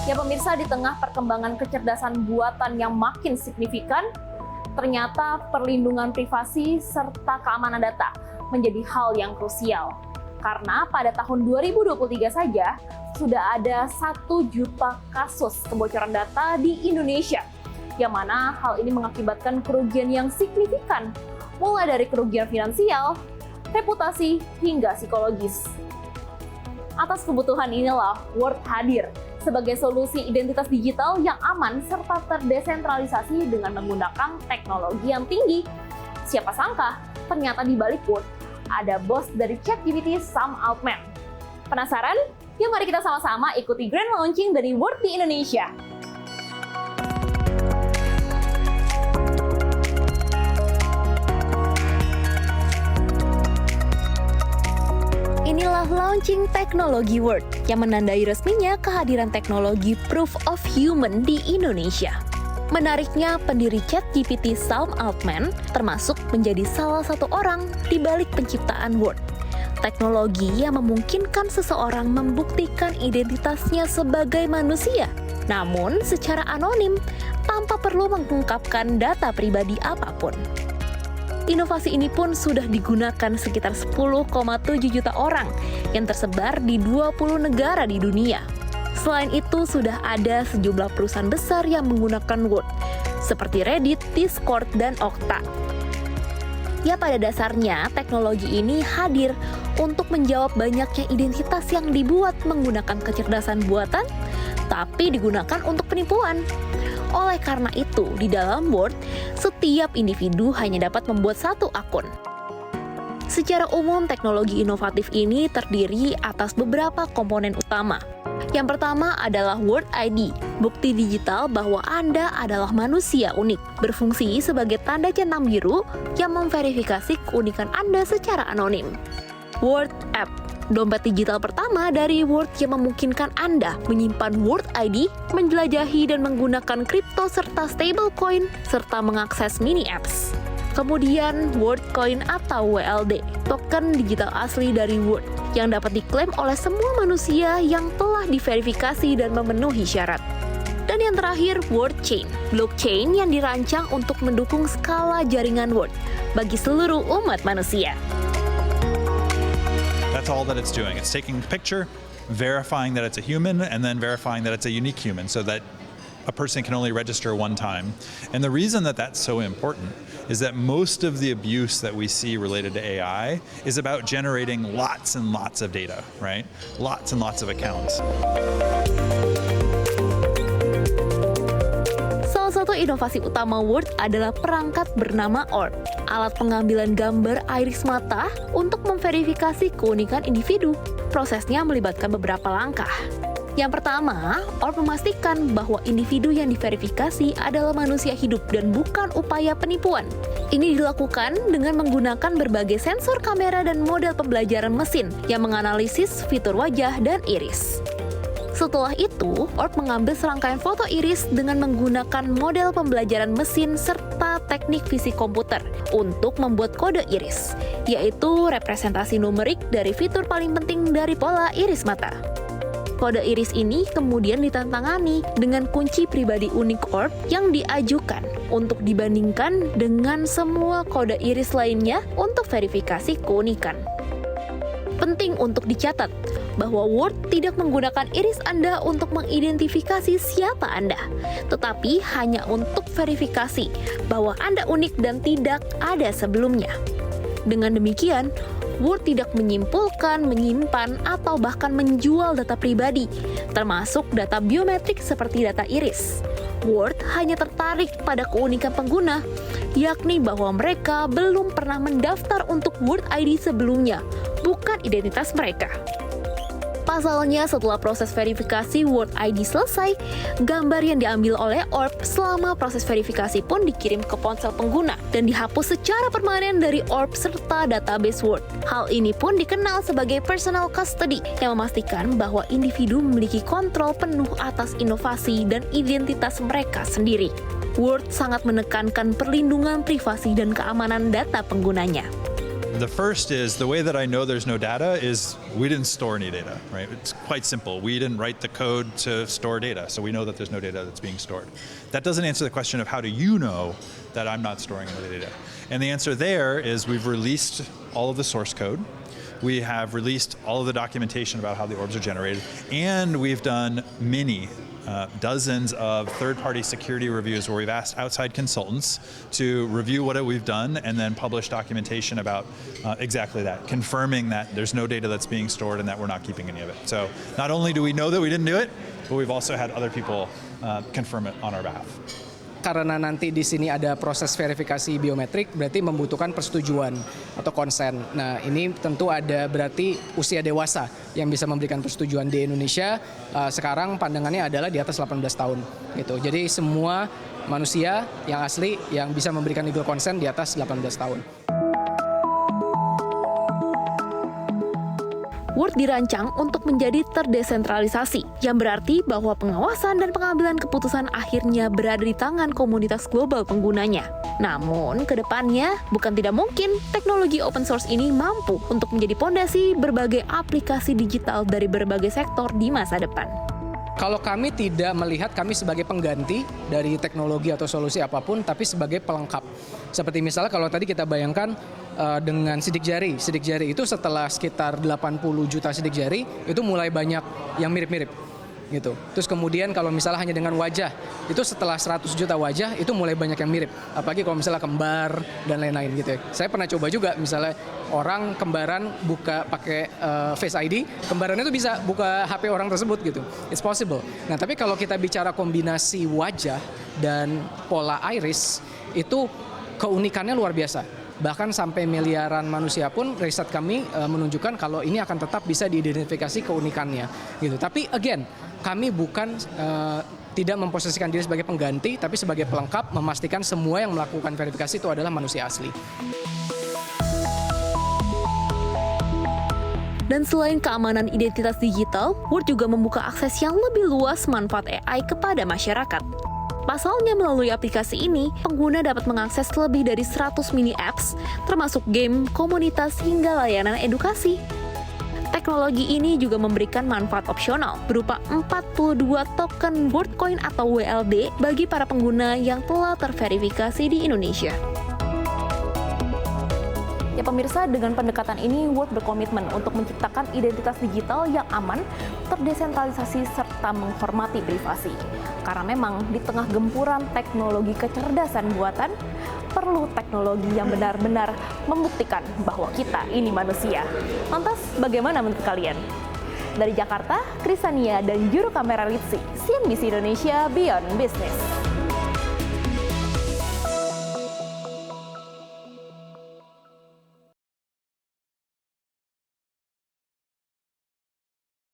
Ya pemirsa, di tengah perkembangan kecerdasan buatan yang makin signifikan, ternyata perlindungan privasi serta keamanan data menjadi hal yang krusial. Karena pada tahun 2023 saja, sudah ada 1 juta kasus kebocoran data di Indonesia, yang mana hal ini mengakibatkan kerugian yang signifikan, mulai dari kerugian finansial, reputasi, hingga psikologis. Atas kebutuhan inilah Word hadir sebagai solusi identitas digital yang aman serta terdesentralisasi dengan menggunakan teknologi yang tinggi. Siapa sangka, ternyata di balik Word ada bos dari ChatGPT, Sam Altman. Penasaran? Yuk mari kita sama-sama ikuti grand launching dari Word di Indonesia. Inilah launching teknologi Word yang menandai resminya kehadiran teknologi Proof of Human di Indonesia. Menariknya, pendiri ChatGPT Sam Altman termasuk menjadi salah satu orang di balik penciptaan Word. Teknologi yang memungkinkan seseorang membuktikan identitasnya sebagai manusia, namun secara anonim tanpa perlu mengungkapkan data pribadi apapun. Inovasi ini pun sudah digunakan sekitar 10,7 juta orang yang tersebar di 20 negara di dunia. Selain itu, sudah ada sejumlah perusahaan besar yang menggunakan Word, seperti Reddit, Discord, dan Okta. Ya, pada dasarnya teknologi ini hadir untuk menjawab banyaknya identitas yang dibuat menggunakan kecerdasan buatan, tapi digunakan untuk penipuan. Oleh karena itu, di dalam Word, setiap individu hanya dapat membuat 1 akun. Secara umum, teknologi inovatif ini terdiri atas beberapa komponen utama. Yang pertama adalah Word ID, bukti digital bahwa Anda adalah manusia unik, berfungsi sebagai tanda centang biru yang memverifikasi keunikan Anda secara anonim. Word App, dompet digital pertama dari Word yang memungkinkan Anda menyimpan Word ID, menjelajahi dan menggunakan kripto serta stablecoin, serta mengakses mini apps. Kemudian Word Coin atau WLD, token digital asli dari Word, yang dapat diklaim oleh semua manusia yang telah diverifikasi dan memenuhi syarat. Dan yang terakhir, Word Chain, blockchain yang dirancang untuk mendukung skala jaringan Word bagi seluruh umat manusia. That's all that it's doing. It's taking a picture, verifying that it's a human, and then verifying that it's a unique human so that a person can only register one time. And the reason that that's so important is that most of the abuse that we see related to AI is about generating lots and lots of data, right? Lots and lots of accounts. Salah satu inovasi utama Word adalah perangkat bernama Orb, alat pengambilan gambar iris mata untuk memverifikasi keunikan individu. Prosesnya melibatkan beberapa langkah. Yang pertama, Orb memastikan bahwa individu yang diverifikasi adalah manusia hidup dan bukan upaya penipuan. Ini dilakukan dengan menggunakan berbagai sensor kamera dan model pembelajaran mesin yang menganalisis fitur wajah dan iris. Setelah itu, Orb mengambil serangkaian foto iris dengan menggunakan model pembelajaran mesin serta teknik fisik komputer untuk membuat kode iris, yaitu representasi numerik dari fitur paling penting dari pola iris mata. Kode iris ini kemudian ditantangani dengan kunci pribadi unik Orb yang diajukan untuk dibandingkan dengan semua kode iris lainnya untuk verifikasi keunikan. Penting untuk dicatat bahwa Word tidak menggunakan iris Anda untuk mengidentifikasi siapa Anda, tetapi hanya untuk verifikasi bahwa Anda unik dan tidak ada sebelumnya. Dengan demikian, Word tidak menyimpulkan, menyimpan, atau bahkan menjual data pribadi, termasuk data biometrik seperti data iris. Word hanya tertarik pada keunikan pengguna, yakni bahwa mereka belum pernah mendaftar untuk Word ID sebelumnya, bukan identitas mereka. Pasalnya, setelah proses verifikasi Word ID selesai, gambar yang diambil oleh Orb selama proses verifikasi pun dikirim ke ponsel pengguna dan dihapus secara permanen dari Orb serta database Word. Hal ini pun dikenal sebagai personal custody yang memastikan bahwa individu memiliki kontrol penuh atas inovasi dan identitas mereka sendiri. Word sangat menekankan perlindungan privasi dan keamanan data penggunanya. The first is the way that I know there's no data is we didn't store any data, right? It's quite simple. We didn't write the code to store data, so we know that there's no data that's being stored. That doesn't answer the question of how do you know that I'm not storing any data? And the answer there is we've released all of the source code. We have released all of the documentation about how the orbs are generated, and we've done dozens of third-party security reviews where we've asked outside consultants to review what we've done and then publish documentation about exactly that, confirming that there's no data that's being stored and that we're not keeping any of it. So not only do we know that we didn't do it, but we've also had other people confirm it on our behalf. Karena nanti di sini ada proses verifikasi biometrik, berarti membutuhkan persetujuan atau konsen. Nah, ini tentu ada berarti usia dewasa yang bisa memberikan persetujuan di Indonesia. Sekarang pandangannya adalah di atas 18 tahun, gitu. Jadi semua manusia yang asli yang bisa memberikan legal consent di atas 18 tahun. Word dirancang untuk menjadi terdesentralisasi, yang berarti bahwa pengawasan dan pengambilan keputusan akhirnya berada di tangan komunitas global penggunanya. Namun, ke depannya bukan tidak mungkin teknologi open source ini mampu untuk menjadi fondasi berbagai aplikasi digital dari berbagai sektor di masa depan. Kalau kami tidak melihat kami sebagai pengganti dari teknologi atau solusi apapun, tapi sebagai pelengkap. Seperti misalnya kalau tadi kita bayangkan dengan sidik jari itu setelah sekitar 80 juta sidik jari, itu mulai banyak yang mirip-mirip. Gitu. Terus kemudian kalau misalnya hanya dengan wajah, itu setelah 100 juta wajah itu mulai banyak yang mirip. Apalagi kalau misalnya kembar dan lain-lain gitu ya. Saya pernah coba juga misalnya orang kembaran buka pakai Face ID, kembarannya itu bisa buka HP orang tersebut gitu. It's possible. Nah, tapi kalau kita bicara kombinasi wajah dan pola iris, itu keunikannya luar biasa. Bahkan sampai miliaran manusia pun riset kami menunjukkan kalau ini akan tetap bisa diidentifikasi keunikannya gitu. Tapi again, kami bukan tidak memposisikan diri sebagai pengganti, tapi sebagai pelengkap, memastikan semua yang melakukan verifikasi itu adalah manusia asli. Dan selain keamanan identitas digital, Word juga membuka akses yang lebih luas manfaat AI kepada masyarakat. Pasalnya melalui aplikasi ini, pengguna dapat mengakses lebih dari 100 mini apps, termasuk game, komunitas, hingga layanan edukasi. Teknologi ini juga memberikan manfaat opsional berupa 42 token WordCoin atau WLD bagi para pengguna yang telah terverifikasi di Indonesia. Ya pemirsa, dengan pendekatan ini Word berkomitmen untuk menciptakan identitas digital yang aman, terdesentralisasi, serta menghormati privasi. Karena memang di tengah gempuran teknologi kecerdasan buatan, perlu teknologi yang benar-benar membuktikan bahwa kita ini manusia. Lantas, bagaimana menurut kalian? Dari Jakarta, Krisania dan juru kamera Litsi, CNBC Indonesia Beyond Business.